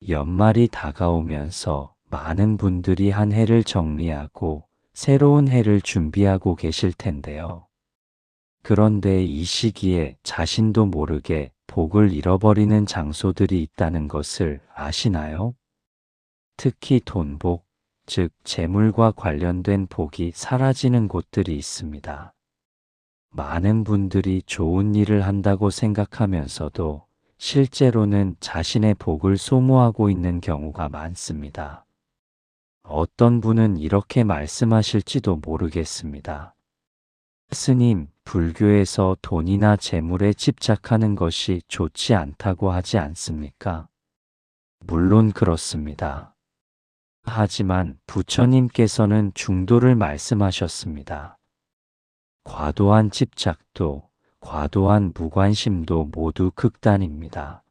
연말이 다가오면서 많은 분들이 한 해를 정리하고 새로운 해를 준비하고 계실 텐데요. 그런데 이 시기에 자신도 모르게 복을 잃어버리는 장소들이 있다는 것을 아시나요? 특히 돈복, 즉 재물과 관련된 복이 사라지는 곳들이 있습니다. 많은 분들이 좋은 일을 한다고 생각하면서도 실제로는 자신의 복을 소모하고 있는 경우가 많습니다. 어떤 분은 이렇게 말씀하실지도 모르겠습니다. 스님, 불교에서 돈이나 재물에 집착하는 것이 좋지 않다고 하지 않습니까? 물론 그렇습니다. 하지만 부처님께서는 중도를 말씀하셨습니다. 과도한 집착도, 과도한 무관심도 모두 극단입니다.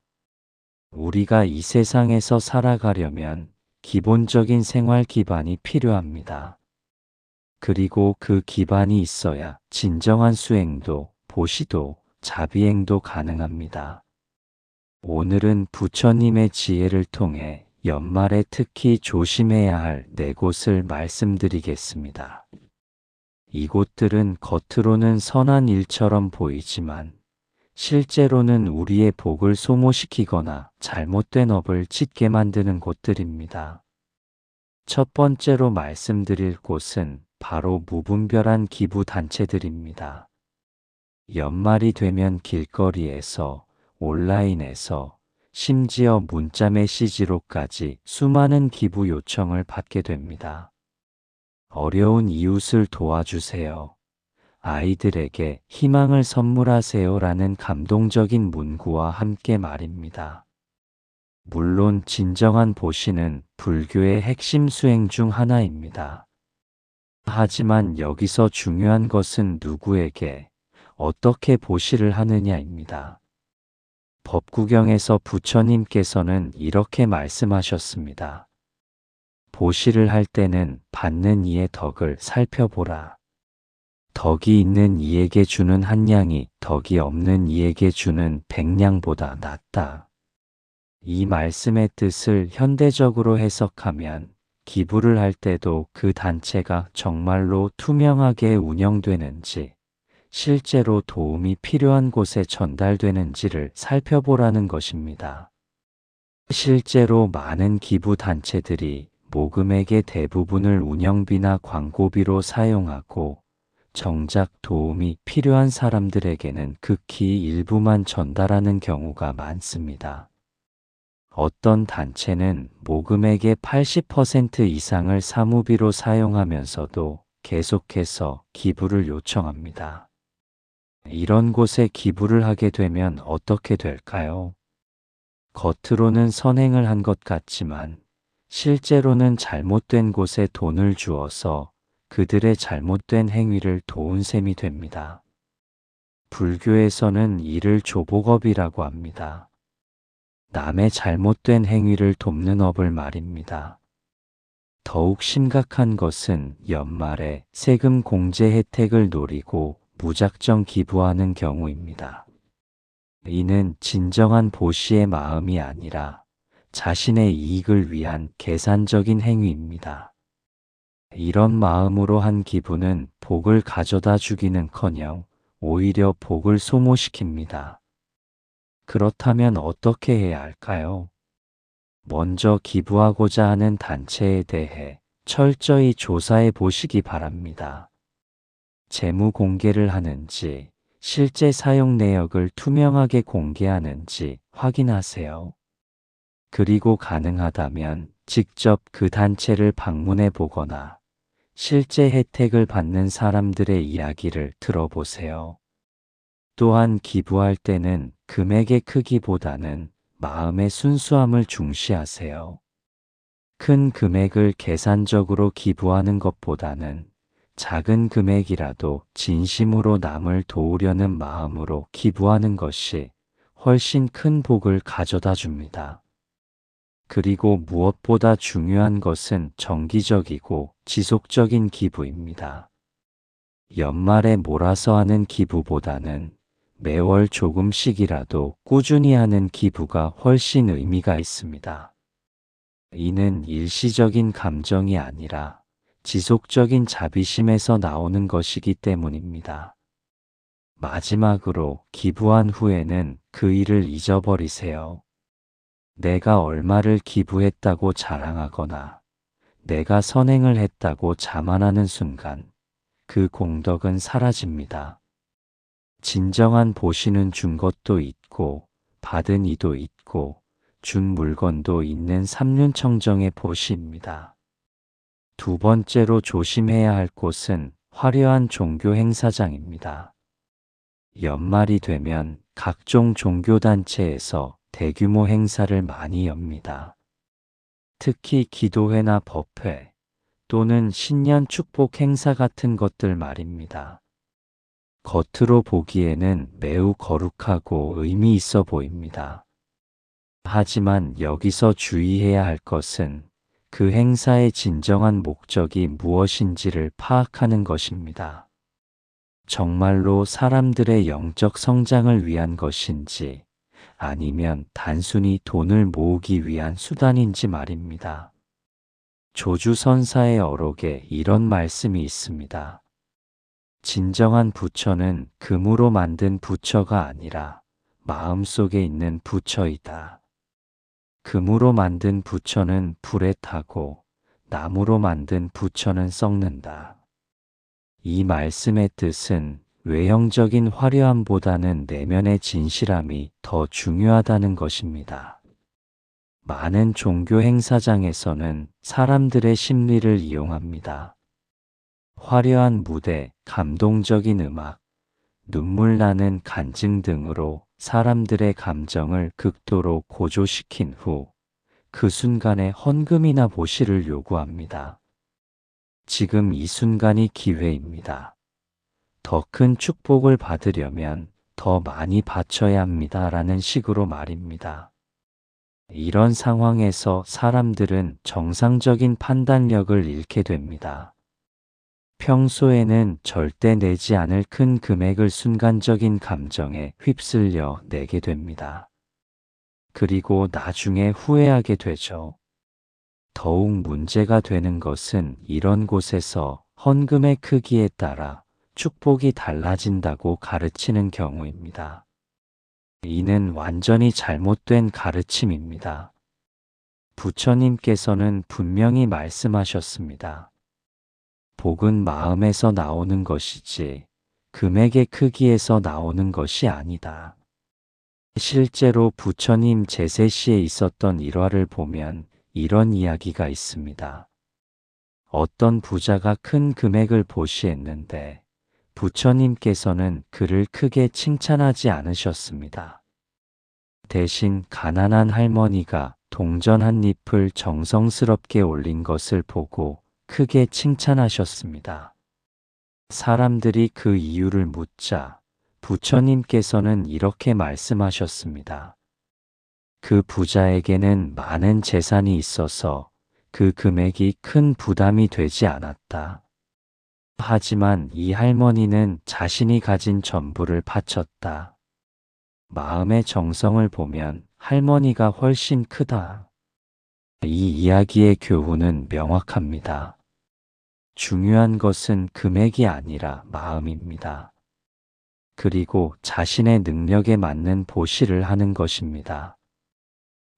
우리가 이 세상에서 살아가려면 기본적인 생활 기반이 필요합니다. 그리고 그 기반이 있어야 진정한 수행도, 보시도, 자비행도 가능합니다. 오늘은 부처님의 지혜를 통해 연말에 특히 조심해야 할 4곳을 말씀드리겠습니다. 이곳들은 겉으로는 선한 일처럼 보이지만 실제로는 우리의 복을 소모시키거나 잘못된 업을 짓게 만드는 곳들입니다. 첫 번째로 말씀드릴 곳은 바로 무분별한 기부 단체들입니다. 연말이 되면 길거리에서, 온라인에서, 심지어 문자 메시지로까지 수많은 기부 요청을 받게 됩니다. 어려운 이웃을 도와주세요. 아이들에게 희망을 선물하세요라는 감동적인 문구와 함께 말입니다. 물론 진정한 보시는 불교의 핵심 수행 중 하나입니다. 하지만 여기서 중요한 것은 누구에게, 어떻게 보시를 하느냐입니다. 법구경에서 부처님께서는 이렇게 말씀하셨습니다. 보시를 할 때는 받는 이의 덕을 살펴보라. 덕이 있는 이에게 주는 한 냥이 덕이 없는 이에게 주는 100냥보다 낫다. 이 말씀의 뜻을 현대적으로 해석하면 기부를 할 때도 그 단체가 정말로 투명하게 운영되는지, 실제로 도움이 필요한 곳에 전달되는지를 살펴보라는 것입니다. 실제로 많은 기부 단체들이 모금액의 대부분을 운영비나 광고비로 사용하고 정작 도움이 필요한 사람들에게는 극히 일부만 전달하는 경우가 많습니다. 어떤 단체는 모금액의 80% 이상을 사무비로 사용하면서도 계속해서 기부를 요청합니다. 이런 곳에 기부를 하게 되면 어떻게 될까요? 겉으로는 선행을 한 것 같지만 실제로는 잘못된 곳에 돈을 주어서 그들의 잘못된 행위를 도운 셈이 됩니다. 불교에서는 이를 조복업이라고 합니다. 남의 잘못된 행위를 돕는 업을 말입니다. 더욱 심각한 것은 연말에 세금 공제 혜택을 노리고 무작정 기부하는 경우입니다. 이는 진정한 보시의 마음이 아니라 자신의 이익을 위한 계산적인 행위입니다. 이런 마음으로 한 기부는 복을 가져다 주기는커녕 오히려 복을 소모시킵니다. 그렇다면 어떻게 해야 할까요? 먼저 기부하고자 하는 단체에 대해 철저히 조사해 보시기 바랍니다. 재무 공개를 하는지, 실제 사용 내역을 투명하게 공개하는지 확인하세요. 그리고 가능하다면 직접 그 단체를 방문해 보거나 실제 혜택을 받는 사람들의 이야기를 들어보세요. 또한 기부할 때는 금액의 크기보다는 마음의 순수함을 중시하세요. 큰 금액을 계산적으로 기부하는 것보다는 작은 금액이라도 진심으로 남을 도우려는 마음으로 기부하는 것이 훨씬 큰 복을 가져다 줍니다. 그리고 무엇보다 중요한 것은 정기적이고 지속적인 기부입니다. 연말에 몰아서 하는 기부보다는 매월 조금씩이라도 꾸준히 하는 기부가 훨씬 의미가 있습니다. 이는 일시적인 감정이 아니라 지속적인 자비심에서 나오는 것이기 때문입니다. 마지막으로 기부한 후에는 그 일을 잊어버리세요. 내가 얼마를 기부했다고 자랑하거나 내가 선행을 했다고 자만하는 순간 그 공덕은 사라집니다. 진정한 보시는 준 것도 있고 받은 이도 있고 준 물건도 있는 삼륜청정의 보시입니다. 두 번째로 조심해야 할 곳은 화려한 종교 행사장입니다. 연말이 되면 각종 종교단체에서 대규모 행사를 많이 엽니다. 특히 기도회나 법회 또는 신년 축복 행사 같은 것들 말입니다. 겉으로 보기에는 매우 거룩하고 의미 있어 보입니다. 하지만 여기서 주의해야 할 것은 그 행사의 진정한 목적이 무엇인지를 파악하는 것입니다. 정말로 사람들의 영적 성장을 위한 것인지 아니면 단순히 돈을 모으기 위한 수단인지 말입니다. 조주선사의 어록에 이런 말씀이 있습니다. 진정한 부처는 금으로 만든 부처가 아니라 마음속에 있는 부처이다. 금으로 만든 부처는 불에 타고 나무로 만든 부처는 썩는다. 이 말씀의 뜻은 외형적인 화려함보다는 내면의 진실함이 더 중요하다는 것입니다. 많은 종교 행사장에서는 사람들의 심리를 이용합니다. 화려한 무대, 감동적인 음악, 눈물 나는 간증 등으로 사람들의 감정을 극도로 고조시킨 후 그 순간에 헌금이나 보시를 요구합니다. 지금 이 순간이 기회입니다. 더 큰 축복을 받으려면 더 많이 바쳐야 합니다. 라는 식으로 말입니다. 이런 상황에서 사람들은 정상적인 판단력을 잃게 됩니다. 평소에는 절대 내지 않을 큰 금액을 순간적인 감정에 휩쓸려 내게 됩니다. 그리고 나중에 후회하게 되죠. 더욱 문제가 되는 것은 이런 곳에서 헌금의 크기에 따라 축복이 달라진다고 가르치는 경우입니다. 이는 완전히 잘못된 가르침입니다. 부처님께서는 분명히 말씀하셨습니다. 복은 마음에서 나오는 것이지 금액의 크기에서 나오는 것이 아니다. 실제로 부처님 제세 시에 있었던 일화를 보면 이런 이야기가 있습니다. 어떤 부자가 큰 금액을 보시했는데 부처님께서는 그를 크게 칭찬하지 않으셨습니다. 대신 가난한 할머니가 동전 한 잎을 정성스럽게 올린 것을 보고 크게 칭찬하셨습니다. 사람들이 그 이유를 묻자 부처님께서는 이렇게 말씀하셨습니다. 그 부자에게는 많은 재산이 있어서 그 금액이 큰 부담이 되지 않았다. 하지만 이 할머니는 자신이 가진 전부를 바쳤다. 마음의 정성을 보면 할머니가 훨씬 크다. 이 이야기의 교훈은 명확합니다. 중요한 것은 금액이 아니라 마음입니다. 그리고 자신의 능력에 맞는 보시를 하는 것입니다.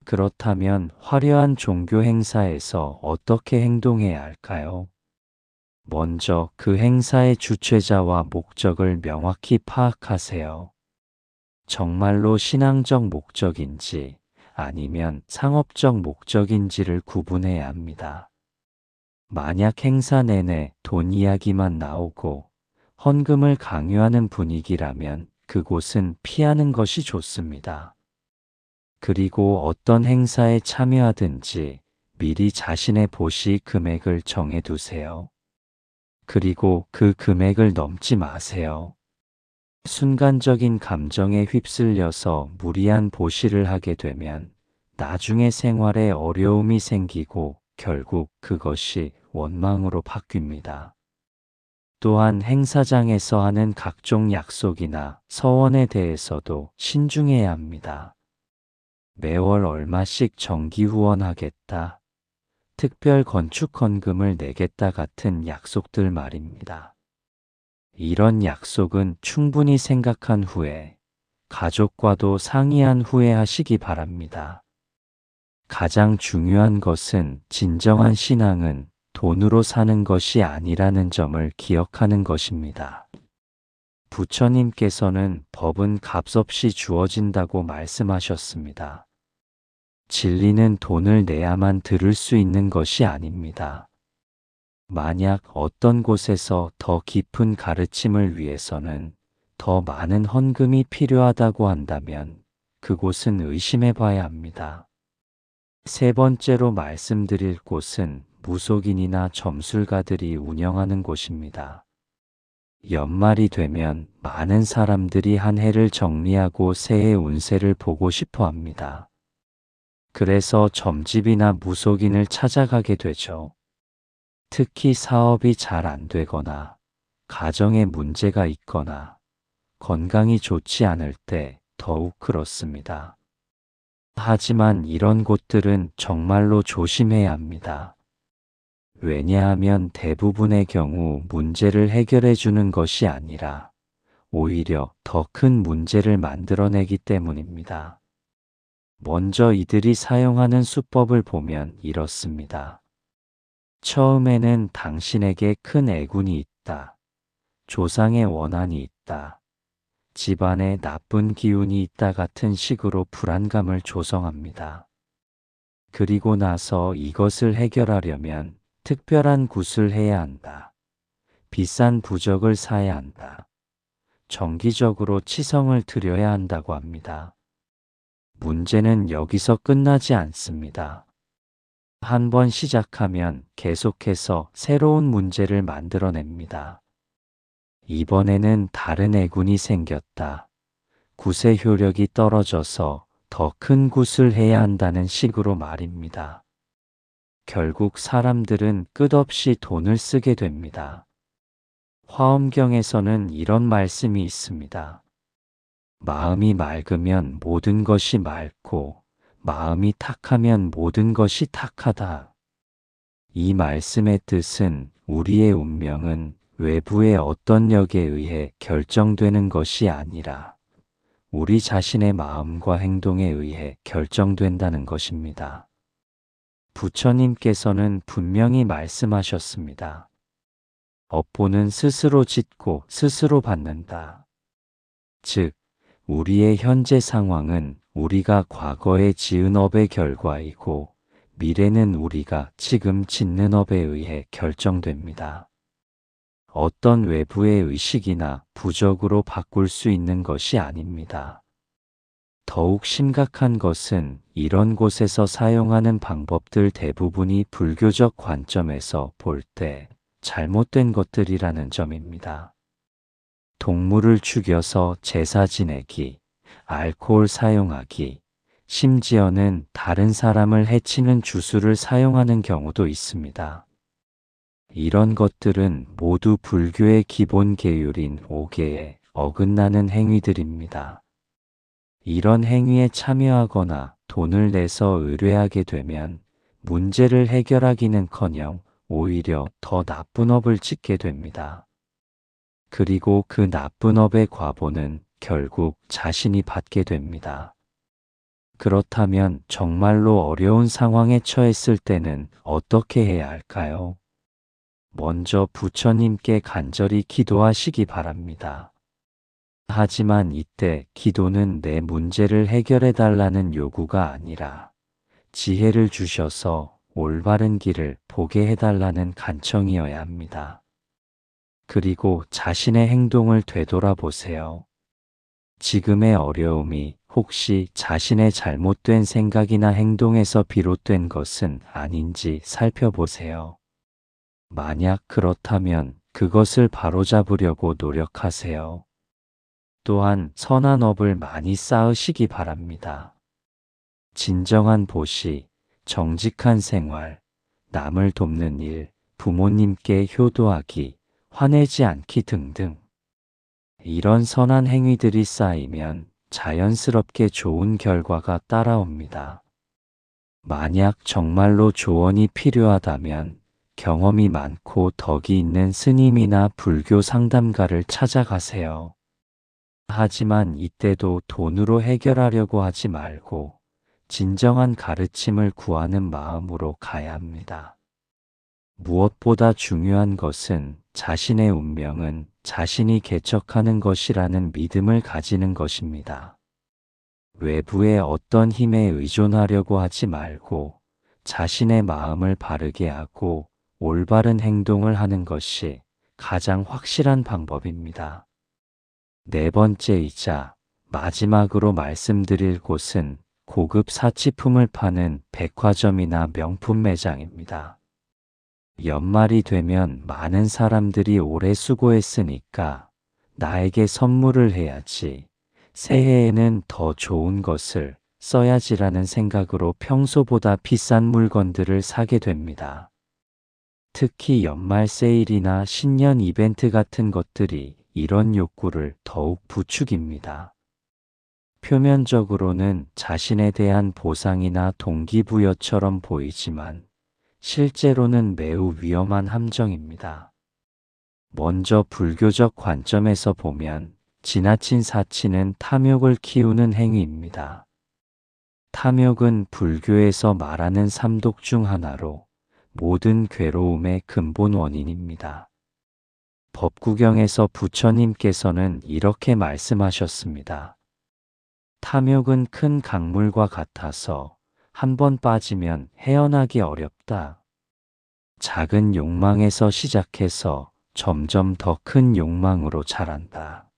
그렇다면 화려한 종교 행사에서 어떻게 행동해야 할까요? 먼저 그 행사의 주최자와 목적을 명확히 파악하세요. 정말로 신앙적 목적인지 아니면 상업적 목적인지를 구분해야 합니다. 만약 행사 내내 돈 이야기만 나오고 헌금을 강요하는 분위기라면 그곳은 피하는 것이 좋습니다. 그리고 어떤 행사에 참여하든지 미리 자신의 보시 금액을 정해두세요. 그리고 그 금액을 넘지 마세요. 순간적인 감정에 휩쓸려서 무리한 보시를 하게 되면 나중에 생활에 어려움이 생기고 결국 그것이 원망으로 바뀝니다. 또한 행사장에서 하는 각종 약속이나 서원에 대해서도 신중해야 합니다. 매월 얼마씩 정기 후원하겠다, 특별 건축 헌금을 내겠다 같은 약속들 말입니다. 이런 약속은 충분히 생각한 후에 가족과도 상의한 후에 하시기 바랍니다. 가장 중요한 것은 진정한 신앙은 돈으로 사는 것이 아니라는 점을 기억하는 것입니다. 부처님께서는 법은 값없이 주어진다고 말씀하셨습니다. 진리는 돈을 내야만 들을 수 있는 것이 아닙니다. 만약 어떤 곳에서 더 깊은 가르침을 위해서는 더 많은 헌금이 필요하다고 한다면 그곳은 의심해 봐야 합니다. 세 번째로 말씀드릴 곳은 무속인이나 점술가들이 운영하는 곳입니다. 연말이 되면 많은 사람들이 한 해를 정리하고 새해 운세를 보고 싶어 합니다. 그래서 점집이나 무속인을 찾아가게 되죠. 특히 사업이 잘 안 되거나 가정에 문제가 있거나 건강이 좋지 않을 때 더욱 그렇습니다. 하지만 이런 곳들은 정말로 조심해야 합니다. 왜냐하면 대부분의 경우 문제를 해결해 주는 것이 아니라 오히려 더 큰 문제를 만들어내기 때문입니다. 먼저 이들이 사용하는 수법을 보면 이렇습니다. 처음에는 당신에게 큰 애군이 있다. 조상의 원한이 있다. 집안에 나쁜 기운이 있다 같은 식으로 불안감을 조성합니다. 그리고 나서 이것을 해결하려면 특별한 굿을 해야 한다. 비싼 부적을 사야 한다. 정기적으로 치성을 드려야 한다고 합니다. 문제는 여기서 끝나지 않습니다. 한번 시작하면 계속해서 새로운 문제를 만들어냅니다. 이번에는 다른 애군이 생겼다. 굿의 효력이 떨어져서 더 큰 굿을 해야 한다는 식으로 말입니다. 결국 사람들은 끝없이 돈을 쓰게 됩니다. 화엄경에서는 이런 말씀이 있습니다. 마음이 맑으면 모든 것이 맑고 마음이 탁하면 모든 것이 탁하다. 이 말씀의 뜻은 우리의 운명은 외부의 어떤 역에 의해 결정되는 것이 아니라 우리 자신의 마음과 행동에 의해 결정된다는 것입니다. 부처님께서는 분명히 말씀하셨습니다. 업보는 스스로 짓고 스스로 받는다. 즉, 우리의 현재 상황은 우리가 과거에 지은 업의 결과이고 미래는 우리가 지금 짓는 업에 의해 결정됩니다. 어떤 외부의 의식이나 부적으로 바꿀 수 있는 것이 아닙니다. 더욱 심각한 것은 이런 곳에서 사용하는 방법들 대부분이 불교적 관점에서 볼 때 잘못된 것들이라는 점입니다. 동물을 죽여서 제사 지내기, 알코올 사용하기, 심지어는 다른 사람을 해치는 주술을 사용하는 경우도 있습니다. 이런 것들은 모두 불교의 기본 계율인 오계에 어긋나는 행위들입니다. 이런 행위에 참여하거나 돈을 내서 의뢰하게 되면 문제를 해결하기는커녕 오히려 더 나쁜 업을 짓게 됩니다. 그리고 그 나쁜 업의 과보는 결국 자신이 받게 됩니다. 그렇다면 정말로 어려운 상황에 처했을 때는 어떻게 해야 할까요? 먼저 부처님께 간절히 기도하시기 바랍니다. 하지만 이때 기도는 내 문제를 해결해 달라는 요구가 아니라 지혜를 주셔서 올바른 길을 보게 해달라는 간청이어야 합니다. 그리고 자신의 행동을 되돌아보세요. 지금의 어려움이 혹시 자신의 잘못된 생각이나 행동에서 비롯된 것은 아닌지 살펴보세요. 만약 그렇다면 그것을 바로잡으려고 노력하세요. 또한 선한 업을 많이 쌓으시기 바랍니다. 진정한 보시, 정직한 생활, 남을 돕는 일, 부모님께 효도하기, 화내지 않기 등등. 이런 선한 행위들이 쌓이면 자연스럽게 좋은 결과가 따라옵니다. 만약 정말로 조언이 필요하다면 경험이 많고 덕이 있는 스님이나 불교 상담가를 찾아가세요. 하지만 이때도 돈으로 해결하려고 하지 말고 진정한 가르침을 구하는 마음으로 가야 합니다. 무엇보다 중요한 것은 자신의 운명은 자신이 개척하는 것이라는 믿음을 가지는 것입니다. 외부의 어떤 힘에 의존하려고 하지 말고 자신의 마음을 바르게 하고 올바른 행동을 하는 것이 가장 확실한 방법입니다. 네 번째이자 마지막으로 말씀드릴 곳은 고급 사치품을 파는 백화점이나 명품 매장입니다. 연말이 되면 많은 사람들이 오래 수고했으니까 나에게 선물을 해야지, 새해에는 더 좋은 것을 써야지라는 생각으로 평소보다 비싼 물건들을 사게 됩니다. 특히 연말 세일이나 신년 이벤트 같은 것들이 이런 욕구를 더욱 부추깁니다. 표면적으로는 자신에 대한 보상이나 동기부여처럼 보이지만 실제로는 매우 위험한 함정입니다. 먼저 불교적 관점에서 보면 지나친 사치는 탐욕을 키우는 행위입니다. 탐욕은 불교에서 말하는 삼독 중 하나로 모든 괴로움의 근본 원인입니다. 법구경에서 부처님께서는 이렇게 말씀하셨습니다. 탐욕은 큰 강물과 같아서 한 번 빠지면 헤어나기 어렵다. 작은 욕망에서 시작해서 점점 더 큰 욕망으로 자란다.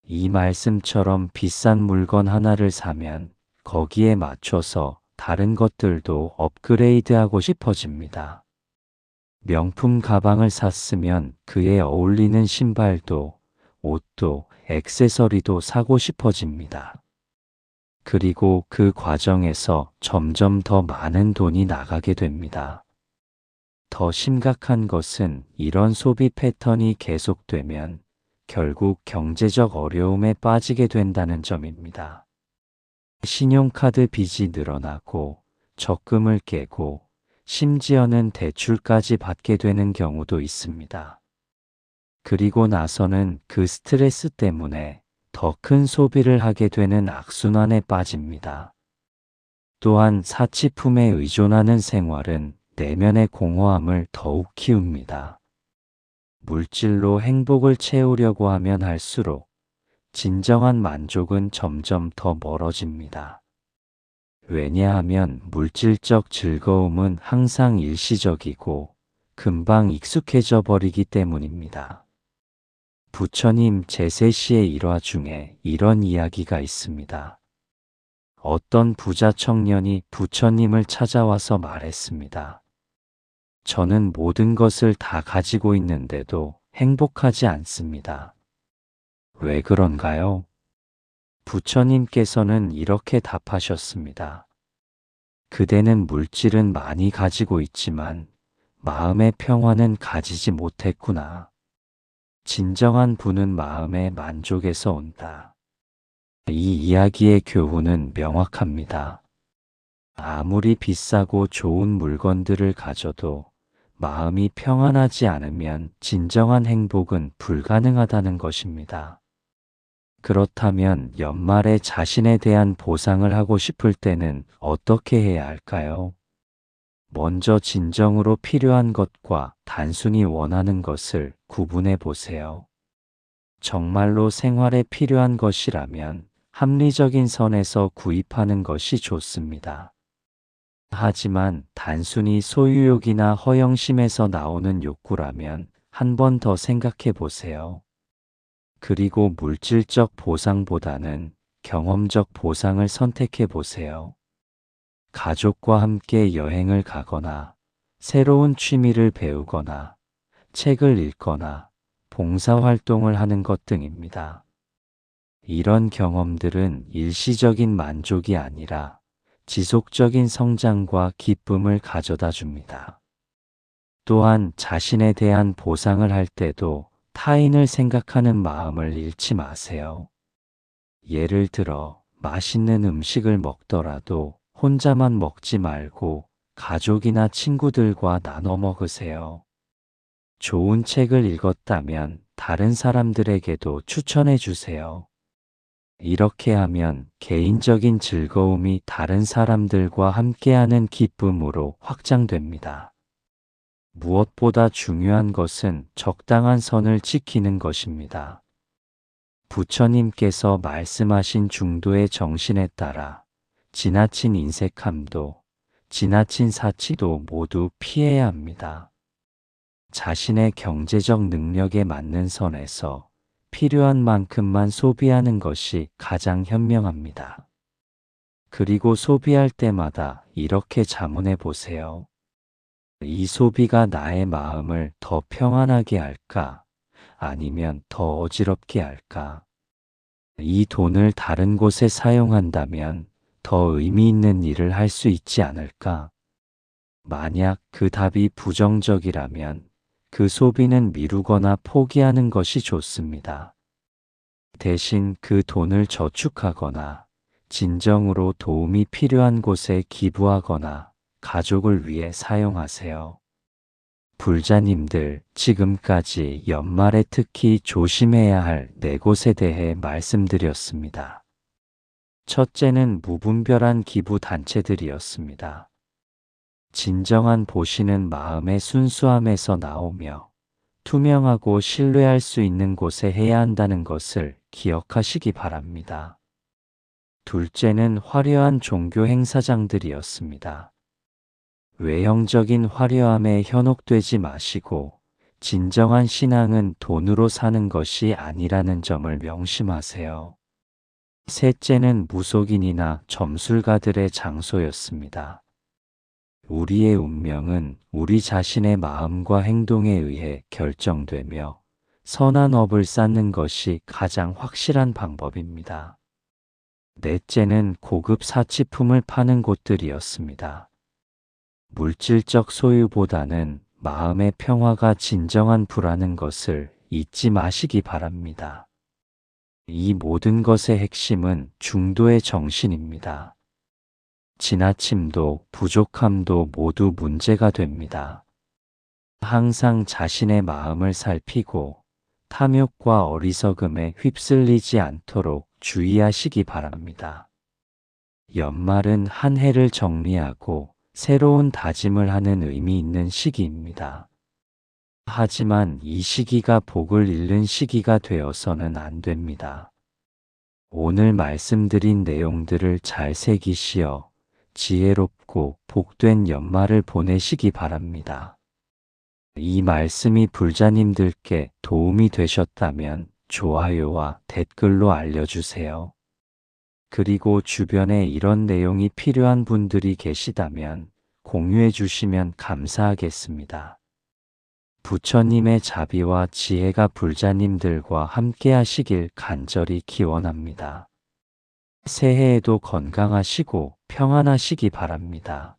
이 말씀처럼 비싼 물건 하나를 사면 거기에 맞춰서 다른 것들도 업그레이드하고 싶어집니다. 명품 가방을 샀으면 그에 어울리는 신발도, 옷도, 액세서리도 사고 싶어집니다. 그리고 그 과정에서 점점 더 많은 돈이 나가게 됩니다. 더 심각한 것은 이런 소비 패턴이 계속되면 결국 경제적 어려움에 빠지게 된다는 점입니다. 신용카드 빚이 늘어나고 적금을 깨고 심지어는 대출까지 받게 되는 경우도 있습니다. 그리고 나서는 그 스트레스 때문에 더 큰 소비를 하게 되는 악순환에 빠집니다. 또한 사치품에 의존하는 생활은 내면의 공허함을 더욱 키웁니다. 물질로 행복을 채우려고 하면 할수록 진정한 만족은 점점 더 멀어집니다. 왜냐하면 물질적 즐거움은 항상 일시적이고 금방 익숙해져 버리기 때문입니다. 부처님 제세시의 일화 중에 이런 이야기가 있습니다. 어떤 부자 청년이 부처님을 찾아와서 말했습니다. 저는 모든 것을 다 가지고 있는데도 행복하지 않습니다. 왜 그런가요? 부처님께서는 이렇게 답하셨습니다. 그대는 물질은 많이 가지고 있지만 마음의 평화는 가지지 못했구나. 진정한 부는 마음의 만족에서 온다. 이 이야기의 교훈은 명확합니다. 아무리 비싸고 좋은 물건들을 가져도 마음이 평안하지 않으면 진정한 행복은 불가능하다는 것입니다. 그렇다면 연말에 자신에 대한 보상을 하고 싶을 때는 어떻게 해야 할까요? 먼저 진정으로 필요한 것과 단순히 원하는 것을 구분해 보세요. 정말로 생활에 필요한 것이라면 합리적인 선에서 구입하는 것이 좋습니다. 하지만 단순히 소유욕이나 허영심에서 나오는 욕구라면 한 번 더 생각해 보세요. 그리고 물질적 보상보다는 경험적 보상을 선택해 보세요. 가족과 함께 여행을 가거나 새로운 취미를 배우거나 책을 읽거나 봉사활동을 하는 것 등입니다. 이런 경험들은 일시적인 만족이 아니라 지속적인 성장과 기쁨을 가져다 줍니다. 또한 자신에 대한 보상을 할 때도 타인을 생각하는 마음을 잃지 마세요. 예를 들어 맛있는 음식을 먹더라도 혼자만 먹지 말고 가족이나 친구들과 나눠 먹으세요. 좋은 책을 읽었다면 다른 사람들에게도 추천해 주세요. 이렇게 하면 개인적인 즐거움이 다른 사람들과 함께하는 기쁨으로 확장됩니다. 무엇보다 중요한 것은 적당한 선을 지키는 것입니다. 부처님께서 말씀하신 중도의 정신에 따라 지나친 인색함도, 지나친 사치도 모두 피해야 합니다. 자신의 경제적 능력에 맞는 선에서 필요한 만큼만 소비하는 것이 가장 현명합니다. 그리고 소비할 때마다 이렇게 자문해 보세요. 이 소비가 나의 마음을 더 평안하게 할까? 아니면 더 어지럽게 할까? 이 돈을 다른 곳에 사용한다면 더 의미 있는 일을 할 수 있지 않을까? 만약 그 답이 부정적이라면 그 소비는 미루거나 포기하는 것이 좋습니다. 대신 그 돈을 저축하거나 진정으로 도움이 필요한 곳에 기부하거나 가족을 위해 사용하세요. 불자님들, 지금까지 연말에 특히 조심해야 할 4곳에 대해 말씀드렸습니다. 첫째는 무분별한 기부 단체들이었습니다. 진정한 보시는 마음의 순수함에서 나오며 투명하고 신뢰할 수 있는 곳에 해야 한다는 것을 기억하시기 바랍니다. 둘째는 화려한 종교 행사장들이었습니다. 외형적인 화려함에 현혹되지 마시고 진정한 신앙은 돈으로 사는 것이 아니라는 점을 명심하세요. 셋째는 무속인이나 점술가들의 장소였습니다. 우리의 운명은 우리 자신의 마음과 행동에 의해 결정되며 선한 업을 쌓는 것이 가장 확실한 방법입니다. 넷째는 고급 사치품을 파는 곳들이었습니다. 물질적 소유보다는 마음의 평화가 진정한 부라는 것을 잊지 마시기 바랍니다. 이 모든 것의 핵심은 중도의 정신입니다. 지나침도 부족함도 모두 문제가 됩니다. 항상 자신의 마음을 살피고 탐욕과 어리석음에 휩쓸리지 않도록 주의하시기 바랍니다. 연말은 한 해를 정리하고 새로운 다짐을 하는 의미 있는 시기입니다. 하지만 이 시기가 복을 잃는 시기가 되어서는 안 됩니다. 오늘 말씀드린 내용들을 잘 새기시어 지혜롭고 복된 연말을 보내시기 바랍니다. 이 말씀이 불자님들께 도움이 되셨다면 좋아요와 댓글로 알려주세요. 그리고 주변에 이런 내용이 필요한 분들이 계시다면 공유해 주시면 감사하겠습니다. 부처님의 자비와 지혜가 불자님들과 함께 하시길 간절히 기원합니다. 새해에도 건강하시고 평안하시기 바랍니다.